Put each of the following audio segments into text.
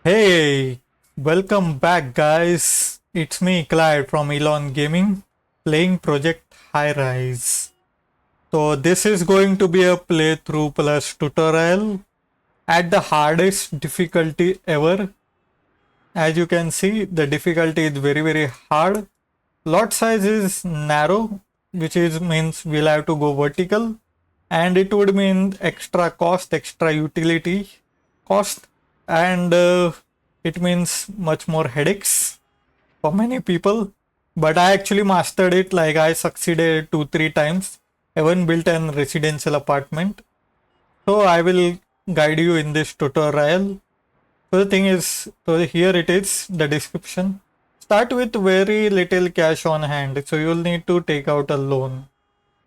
Hey, welcome back, guys. It's me, Clyde from Elon Gaming, playing Project Highrise. So, this is going to be a playthrough plus tutorial at the hardest difficulty ever. As you can see, the difficulty is very hard. Lot size is narrow, which is means we'll have to go vertical, and it would mean extra cost, extra utility cost, and it means much more headaches for many people. But I actually mastered it, like I succeeded 2-3 times. Even built an residential apartment. So I will guide you in this tutorial. So the thing is, so here it is, the description. Start with very little cash on hand, so you'll need to take out a loan.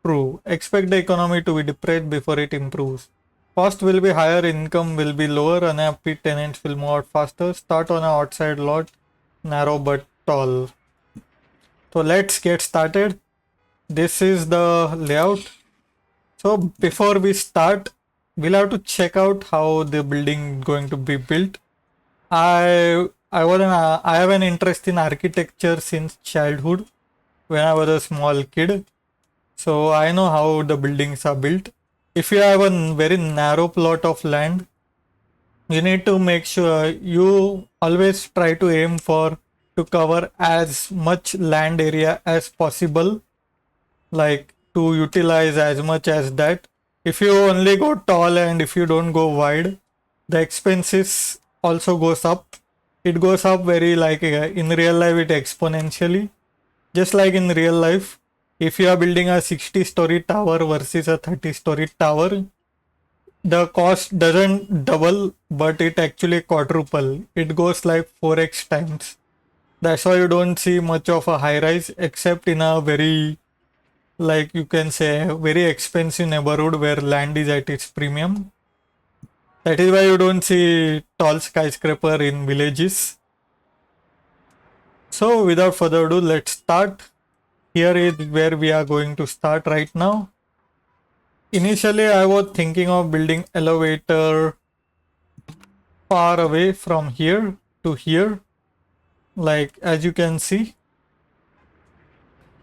True. Expect the economy to be depressed before it improves. Cost will be higher, income will be lower, unhappy tenants will move out faster. Start on an outside lot, narrow but tall. So let's get started. This is the layout. So before we start, we'll have to check out how the building is going to be built. I have an interest in architecture since childhood when I was a small kid. So I know how the buildings are built. If you have a very narrow plot of land, you need to make sure you always try to aim for to cover as much land area as possible, like to utilize as much as that. If you only go tall and if you don't go wide, the expenses also goes up. It goes up very like in real life it exponentially. Just like in real life, if you are building a 60-story tower versus a 30-story tower, the cost doesn't double, but it actually quadruple. It goes like 4x times. That's why you don't see much of a high rise except in a very, like you can say, very expensive neighborhood where land is at its premium. That is why you don't see tall skyscraper in villages. So without further ado, let's start. Here is where we are going to start right now. Initially, I was thinking of building elevator far away from here to here, like as you can see.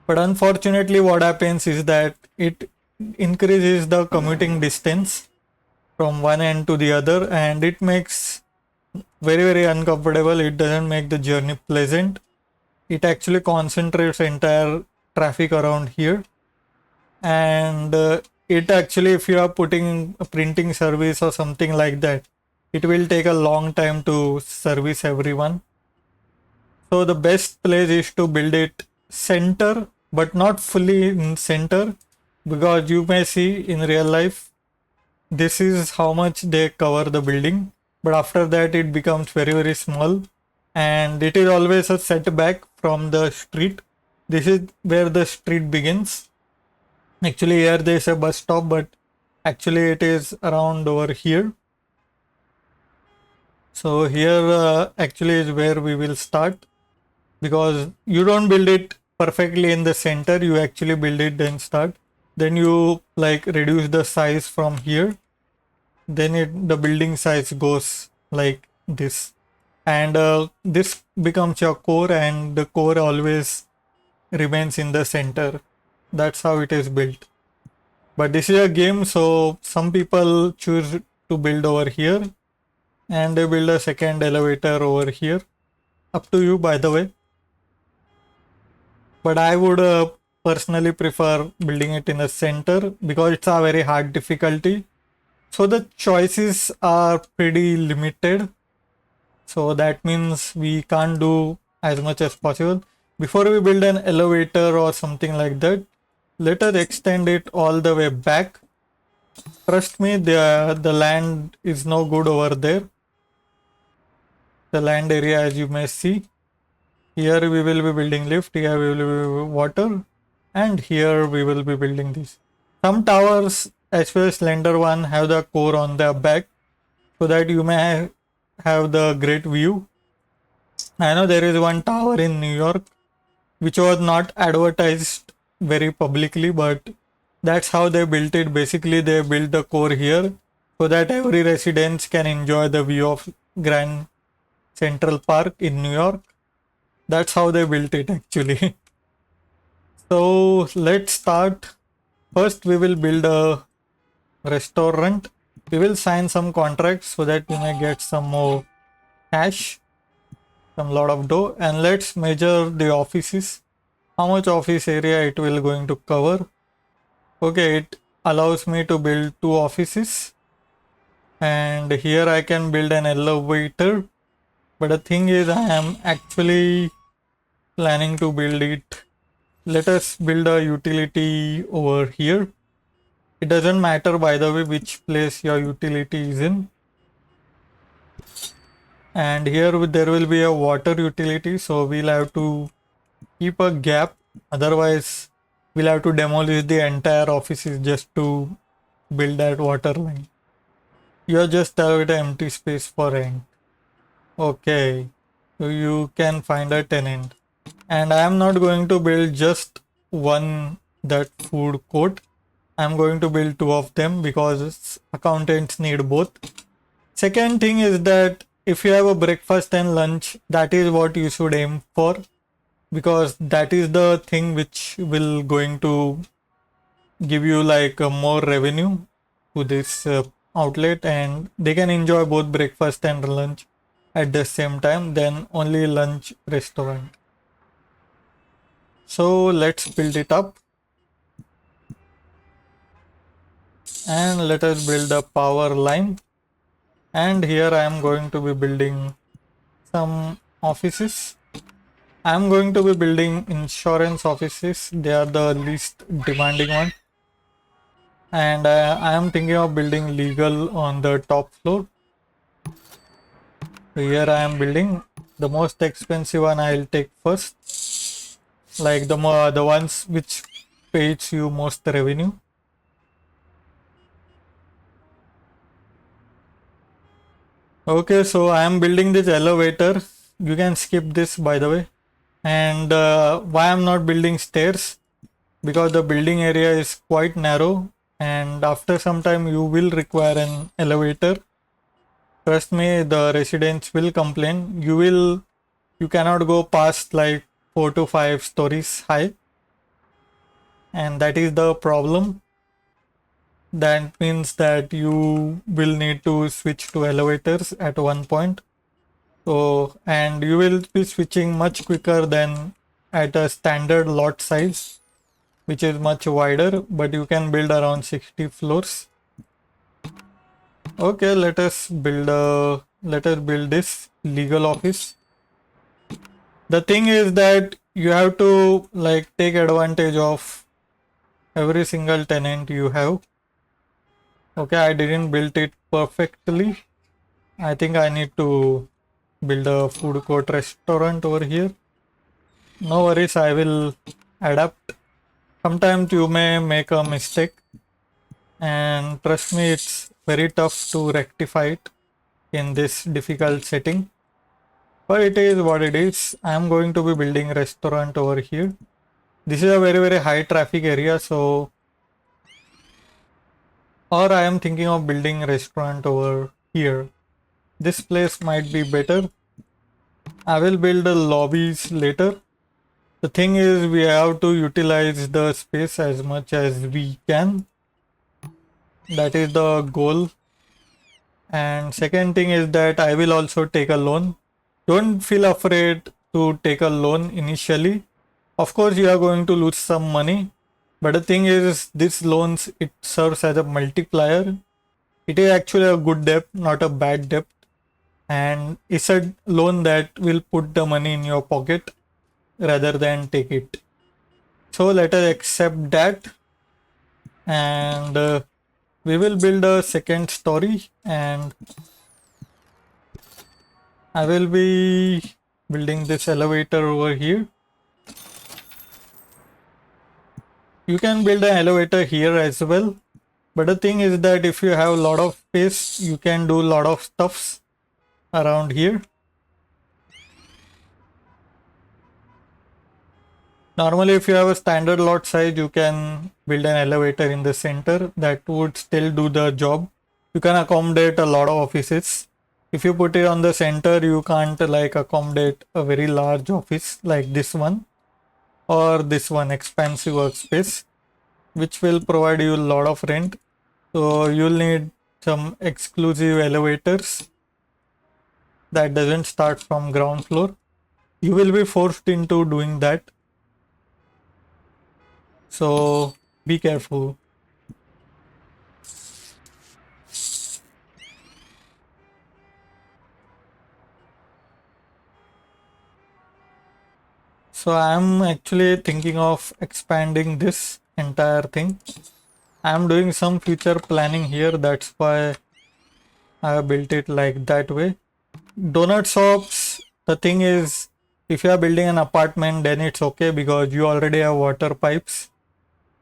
But unfortunately, what happens is that it increases the commuting distance from one end to the other, and it makes very uncomfortable. It doesn't make the journey pleasant. It actually concentrates entire traffic around here, and it actually, if you are putting a printing service or something like that, it will take a long time to service everyone. So the best place is to build it center, but not fully in center, because you may see in real life this is how much they cover the building, but after that it becomes very small, and it is always a setback from the street. This is where the street begins. Actually here there is a bus stop, but actually it is around over here. So here actually is where we will start, because you don't build it perfectly in the center, you actually build it then start, then you like reduce the size from here, then the building size goes like this, and this becomes your core, and the core always remains in the center. That's how it is built. But this is a game, so some people choose to build over here and they build a second elevator over here. Up to you, by the way. But I would personally prefer building it in the center because it's a very hard difficulty. So the choices are pretty limited. So that means we can't do as much as possible. Before we build an elevator or something like that, let us extend it all the way back. Trust me, the land is no good over there. The land area, as you may see. Here we will be building lift, here we will be water, and here we will be building this. Some towers, as well as slender one, have the core on their back, so that you may have the great view. I know there is one tower in New York which was not advertised very publicly, but that's how they built it. Basically they built the core here so that every resident can enjoy the view of grand Central Park in New York. That's how they built it actually. So let's start. First, we will build a restaurant. We will sign some contracts so that we may get some more cash, some lot of dough, and let's measure the offices. How much office area it will going to cover. Okay, it allows me to build 2 offices, and here I can build an elevator. But the thing is, I am actually planning to build it. Let us build a utility over here. It doesn't matter, by the way, which place your utility is in. And here there will be a water utility, so we'll have to keep a gap. Otherwise, we'll have to demolish the entire offices just to build that water line. You're just have an empty space for rent. Okay, so you can find a tenant. And I am not going to build just one that food court. I'm going to build 2 of them because accountants need both. Second thing is that if you have a breakfast and lunch, that is what you should aim for, because that is the thing which will going to give you like more revenue to this outlet, and they can enjoy both breakfast and lunch at the same time, then only lunch restaurant. So let's build it up. And let us build a power line. And here I am going to be building some offices. I am going to be building insurance offices. They are the least demanding one. And I am thinking of building legal on the top floor. So here I am building the most expensive one. I'll take first, like the ones which pays you most revenue. Okay, so I am building this elevator. You can skip this, by the way. And why I'm not building stairs? Because the building area is quite narrow, and after some time you will require an elevator. Trust me, the residents will complain. You cannot go past like 4 to 5 stories high, and that is the problem. That means that you will need to switch to elevators at one point. So, and you will be switching much quicker than at a standard lot size, which is much wider, but you can build around 60 floors. Okay, let us build this legal office. The thing is that you have to like take advantage of every single tenant you have. Okay, I didn't build it perfectly. I think I need to build a food court restaurant over here. No worries, I will adapt. Sometimes you may make a mistake, and trust me, it's very tough to rectify it in this difficult setting. But it is what it is. I am going to be building a restaurant over here. This is a very high traffic area, so or I am thinking of building a restaurant over here. This place might be better. I will build the lobbies later. The thing is, we have to utilize the space as much as we can. That is the goal. And second thing is that I will also take a loan. Don't feel afraid to take a loan initially. Of course, you are going to lose some money. But the thing is, this loans, it serves as a multiplier. It is actually a good debt, not a bad debt. And it's a loan that will put the money in your pocket rather than take it. So let us accept that. And we will build a second story, and I will be building this elevator over here. You can build an elevator here as well, but the thing is that if you have a lot of space, you can do a lot of stuffs around here. Normally, if you have a standard lot size, you can build an elevator in the center that would still do the job. You can accommodate a lot of offices. If you put it on the center, you can't like accommodate a very large office like this one or this one, expansive workspace, which will provide you a lot of rent. So you'll need some exclusive elevators that doesn't start from ground floor. You will be forced into doing that. So be careful. So I'm actually thinking of expanding this entire thing. I'm doing some future planning here. That's why I built it like that way. Donut shops, the thing is, if you are building an apartment, then it's okay because you already have water pipes.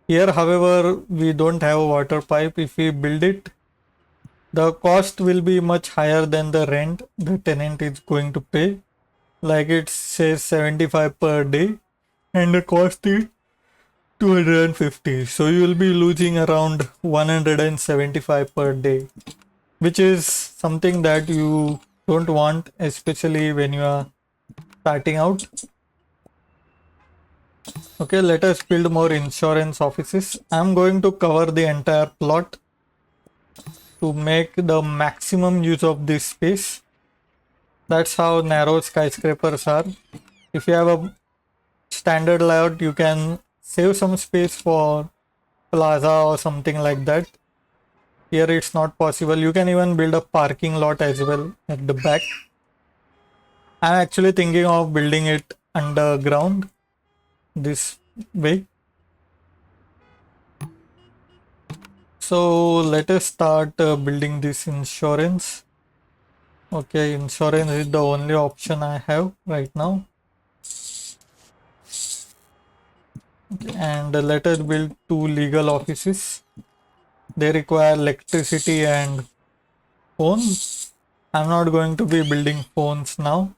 Here, however, we don't have a water pipe. If we build it, the cost will be much higher than the rent the tenant is going to pay. Like it says 75 per day, and the cost is 250. So you will be losing around 175 per day, which is something that you don't want, especially when you are starting out. Okay, let us build more insurance offices. I'm going to cover the entire plot to make the maximum use of this space. That's how narrow skyscrapers are. If you have a standard layout, you can save some space for plaza or something like that. Here it's not possible. You can even build a parking lot as well at the back. I'm actually thinking of building it underground this way. So let us start building this insurance. Okay, insurance is the only option I have right now. Okay, and let us build 2 legal offices. They require electricity and phones. I'm not going to be building phones now.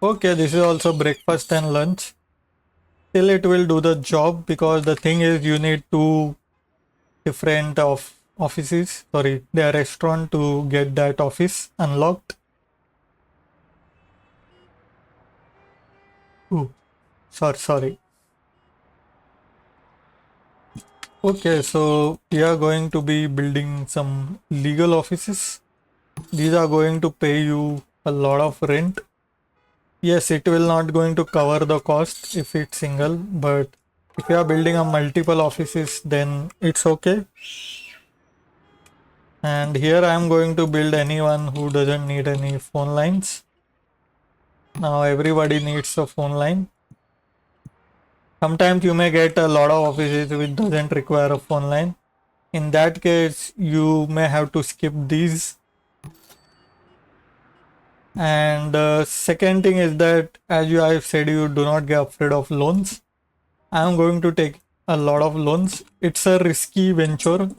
Okay, this is also breakfast and lunch. Still it will do the job because the thing is you need 2 different offices, sorry, the restaurant to get that office unlocked. Ooh, sorry. Okay, so we are going to be building some legal offices. These are going to pay you a lot of rent. Yes, it will not going to cover the cost if it's single, but if you are building a multiple offices, then it's okay. And here I am going to build anyone who doesn't need any phone lines. Now everybody needs a phone line. Sometimes you may get a lot of offices which doesn't require a phone line. In that case, you may have to skip these. And second thing is that, as I've said, you do not get afraid of loans. I'm going to take a lot of loans. It's a risky venture,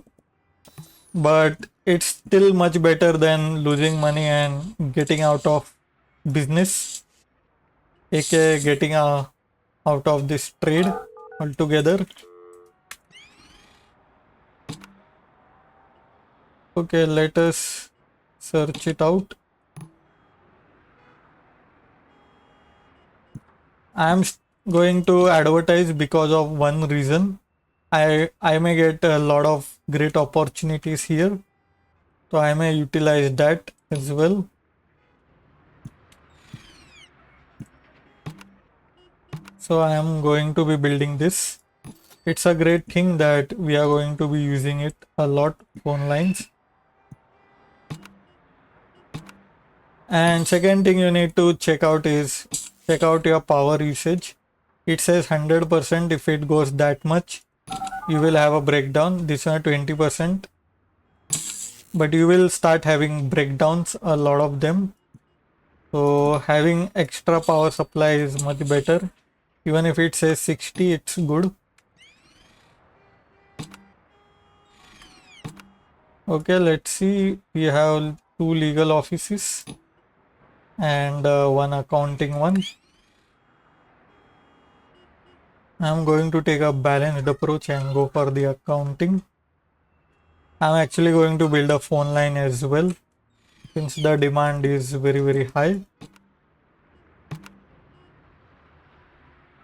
but it's still much better than losing money and getting out of business, aka getting out of this trade altogether. Okay, let us search it out. I'm going to advertise because of one reason. I may get a lot of great opportunities here, so I may utilize that as well. So I am going to be building this. It's a great thing that we are going to be using it a lot, phone lines. And second thing you need to check out is check out your power usage. It says 100%. If it goes that much, you will have a breakdown. This one 20%, but you will start having breakdowns, a lot of them. So having extra power supply is much better. Even if it says 60, it's good. Okay, let's see. We have 2 legal offices and one accounting one. I'm going to take a balanced approach and go for the accounting. I'm actually going to build a phone line as well, since the demand is very high.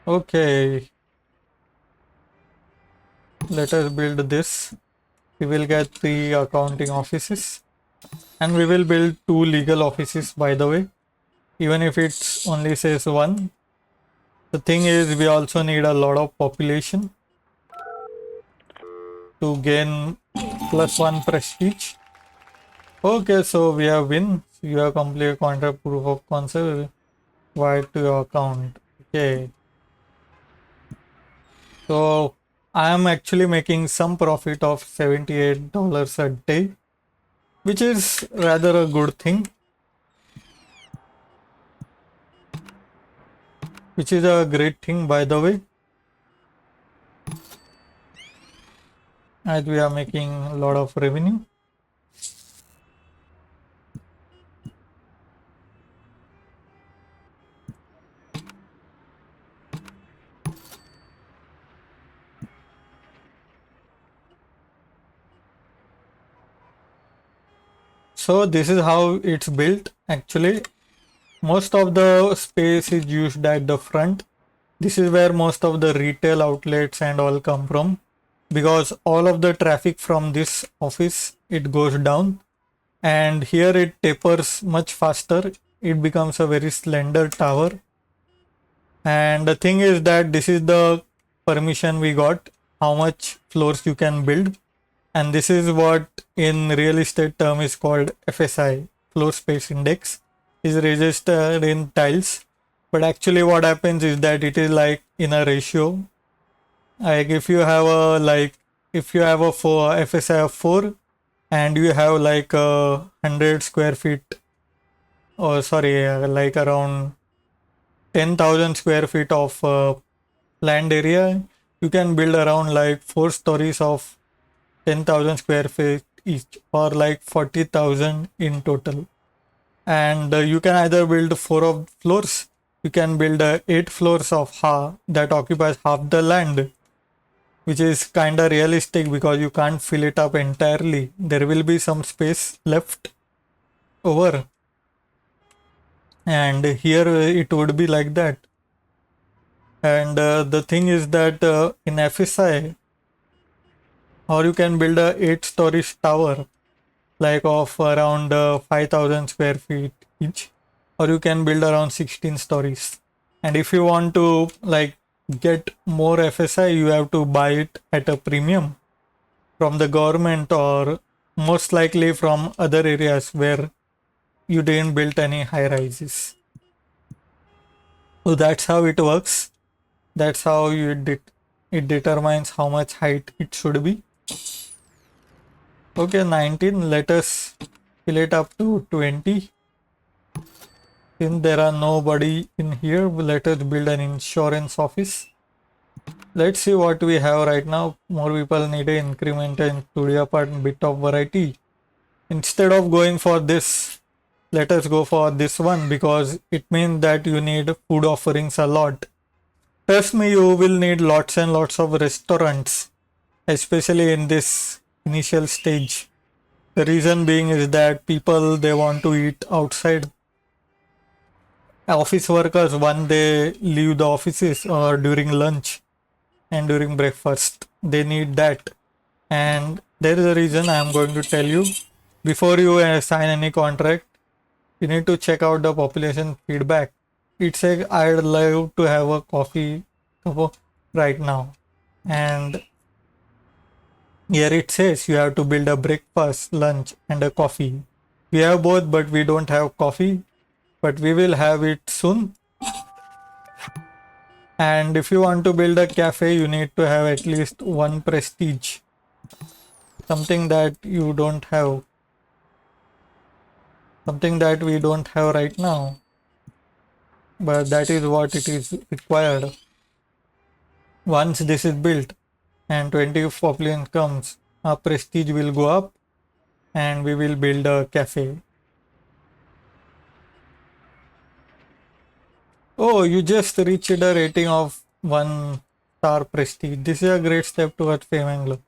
Okay, let us build this. We will get 3 accounting offices, and we will build 2 legal offices, by the way, even if it's only says 1. The thing is, we also need a lot of population to gain +1 prestige. Okay, so we have win. You have completed contract proof of concept. Wired to your account. Okay. So I am actually making some profit of $78 a day, which is rather a good thing. Which is a great thing, by the way. As we are making a lot of revenue. So this is how it's built. Actually, most of the space is used at the front. This is where most of the retail outlets and all come from, because all of the traffic from this office, it goes down, and here it tapers much faster. It becomes a very slender tower. And the thing is that this is the permission we got, how much floors you can build, and this is what in real estate term is called FSI, floor space index, is registered in tiles. But actually what happens is that it is like in a ratio. Like if you have a FSI of 4, and you have like 100 square feet, or sorry, like around 10,000 square feet of land area, you can build around like 4 stories of 10,000 square feet each, or like 40,000 in total. And you can either build 4 of floors, you can build 8 floors of that occupies half the land, which is kinda realistic because you can't fill it up entirely. There will be some space left over, and here it would be like that. And the thing is that in FSI, or you can build a 8-story tower, like of around 5,000 square feet each, or you can build around 16 stories. And if you want to like get more FSI, you have to buy it at a premium from the government, or most likely from other areas where you didn't build any high rises. So that's how it works. That's how it determines how much height it should be. Okay, 19. Let us fill it up to 20. Since there are nobody in here, let us build an insurance office. Let's see what we have right now. More people need an increment and studio part bit of variety. Instead of going for this, let us go for this one, because it means that you need food offerings a lot. Trust me, you will need lots and lots of restaurants, especially in this initial stage. The reason being is that people, they want to eat outside. Office workers, when they leave the offices or during lunch and during breakfast, they need that. And there is a reason I am going to tell you. Before you sign any contract, you need to check out the population feedback. It says I'd love to have a coffee right now, and here it says you have to build a breakfast, lunch, and a coffee. We have both, but we don't have coffee, but we will have it soon. And if you want to build a cafe, you need to have at least 1 prestige, something that you don't have, something that we don't have right now, but that is what it is required. Once this is built and 20 population comes, our prestige will go up and we will build a cafe. Oh, you just reached a rating of 1 star prestige. This is a great step towards fame and glory.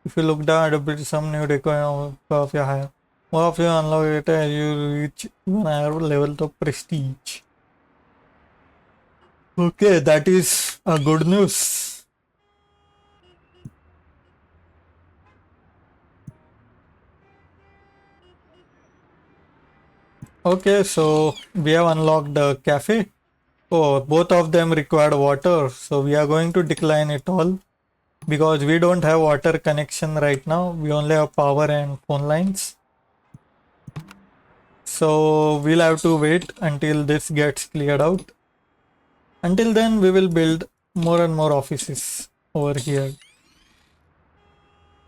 If you look down at a bit, some new requirement of your higher. More of you unlock it as you reach even higher level of prestige. Okay, that is a good news. Okay, so we have unlocked the cafe. Oh, both of them required water, so we are going to decline it all because we don't have water connection right now. We only have power and phone lines. So we'll have to wait until this gets cleared out. Until then, we will build more and more offices over here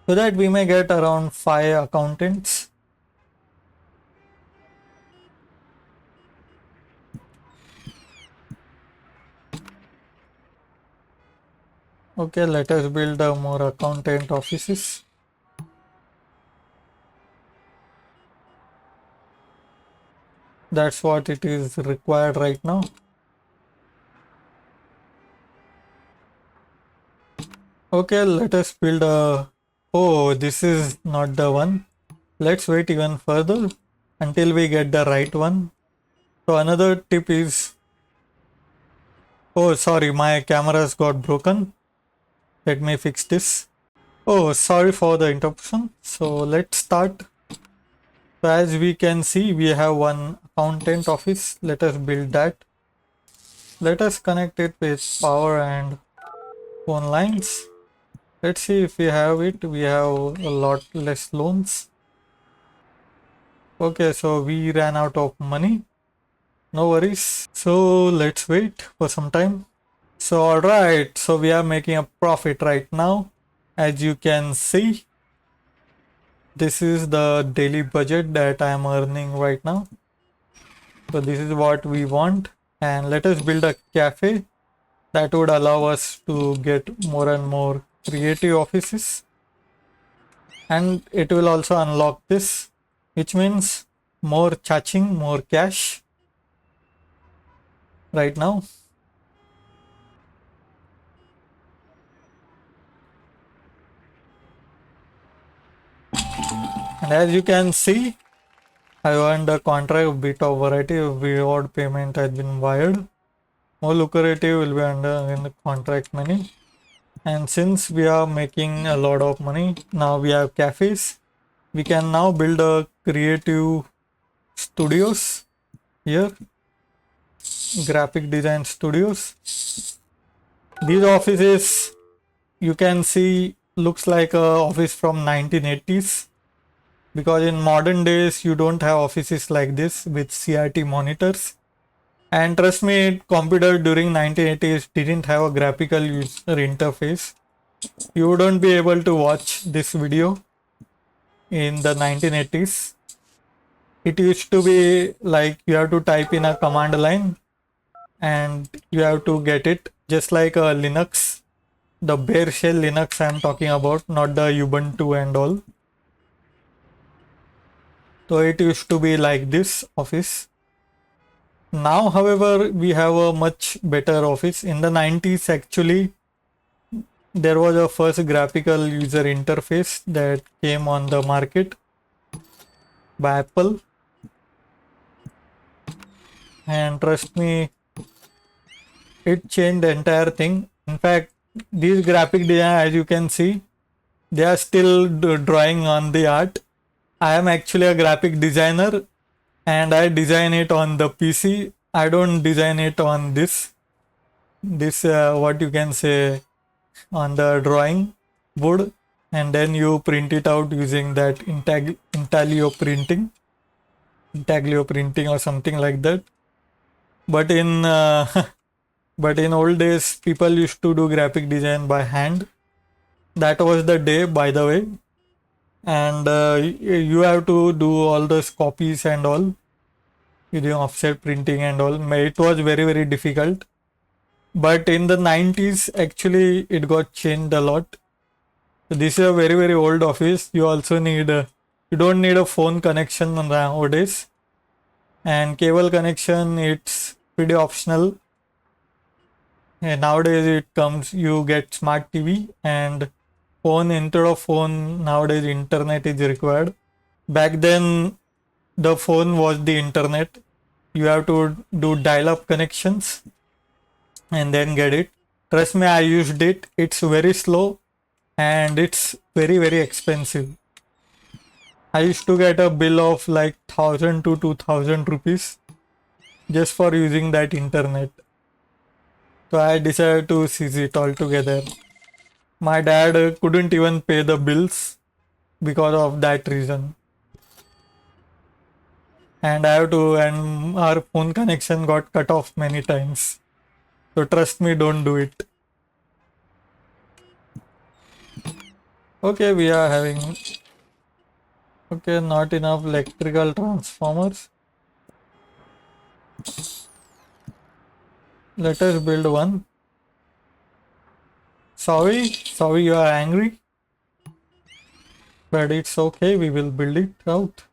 so that we may get around 5 accountants. Okay, let us build more accountant offices. That's what it is required right now. Okay, let us build a... Oh, this is not the one. Let's wait even further until we get the right one. So another tip is... Oh, sorry, my cameras got broken. Let me fix this. Oh, sorry for the interruption. So let's start. So as we can see, we have one accountant office. Let us build that. Let us connect it with power and phone lines. Let's see if we have it. We have a lot less loans. Okay, so we ran out of money. No worries. So let's wait for some time. So alright, so we are making a profit right now. As you can see, this is the daily budget that I am earning right now. So this is what we want. And let us build a cafe that would allow us to get more and more creative offices. And it will also unlock this, which means more charging, more cash right now. And as you can see, I earned a contract bit of variety of reward payment has been wired. More lucrative will be under in the contract money. And since we are making a lot of money, now we have cafes. We can now build a creative studios here, graphic design studios. These offices you can see looks like a office from 1980s because in modern days you don't have offices like this with CRT monitors. And trust me, computer during 1980s didn't have a graphical user interface. You wouldn't be able to watch this video in the 1980s. It used to be like you have to type in a command line and you have to get it, just like a Linux, the bare shell Linux I'm talking about, not the Ubuntu and all. So it used to be like this office. Now, however, we have a much better office. In the 90s, actually, there was a first graphical user interface that came on the market by Apple. And trust me, it changed the entire thing. In fact, these graphic design, as you can see, they are still drawing on the art. I am actually a graphic designer and I design it on the PC. I don't design it on this what you can say, on the drawing board, and then you print it out using that intaglio printing or something like that. But in but in old days people used to do graphic design by hand. That was the day, by the way. And you have to do all those copies and all using offset printing and all. It was very very difficult. But in the 90s actually it got changed a lot. So this is a very very old office. You also need you don't need a phone connection nowadays, and cable connection it's pretty optional. And nowadays it comes, you get smart TV and phone, instead of phone, nowadays internet is required. Back then, the phone was the internet. You have to do dial-up connections and then get it. Trust me, I used it. It's very slow and it's very expensive. I used to get a bill of like 1000 to 2000 rupees just for using that internet. So I decided to cease it altogether. My dad couldn't even pay the bills because of that reason. And our phone connection got cut off many times. So trust me, don't do it. Okay, we are having, okay, not enough electrical transformers. Let us build one. Sorry, you are angry. But it's okay, we will build it out.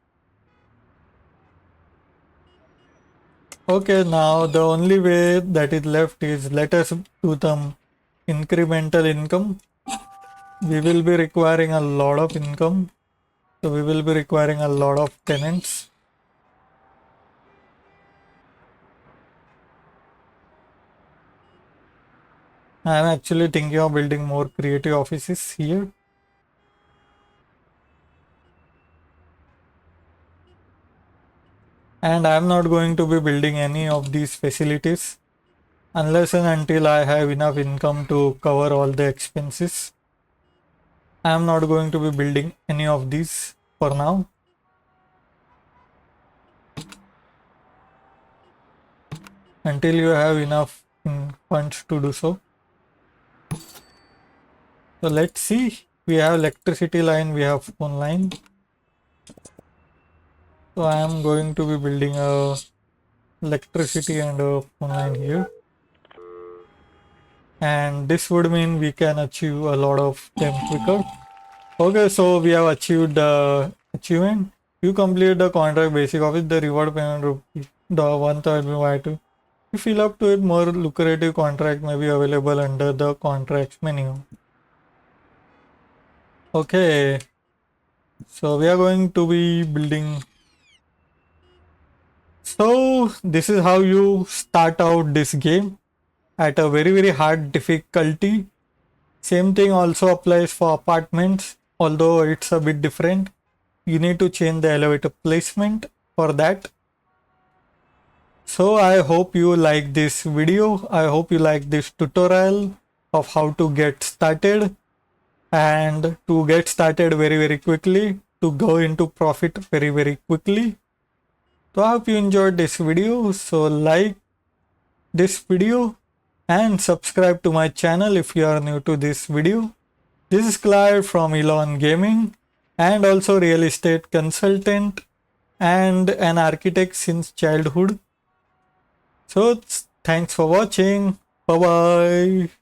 Okay, now the only way that is left is let us do some incremental income. We will be requiring a lot of income. So we will be requiring a lot of tenants. I am actually thinking of building more creative offices here. And I am not going to be building any of these facilities unless and until I have enough income to cover all the expenses. I am not going to be building any of these for now. Until you have enough funds to do so. So let's see. We have electricity line, we have phone line. So I am going to be building a electricity and a phone line here. And this would mean we can achieve a lot of them quicker. Okay, so we have achieved the achievement. You complete the contract basic office, the reward payment rupee, the 1000 to. If you fill up to it, more lucrative contract may be available under the contracts menu. Okay, so we are going to be building. So this is how you start out this game at a very hard difficulty. Same thing also applies for apartments, although it's a bit different. You need to change the elevator placement for that. So I hope you like this video. I hope you like this tutorial of how to get started and to get started very quickly, to go into profit very quickly. So I hope you enjoyed this video. So like this video and subscribe to my channel if you are new to this video. This is Clyde from Elon Gaming and also real estate consultant and an architect since childhood. So thanks for watching. Bye bye.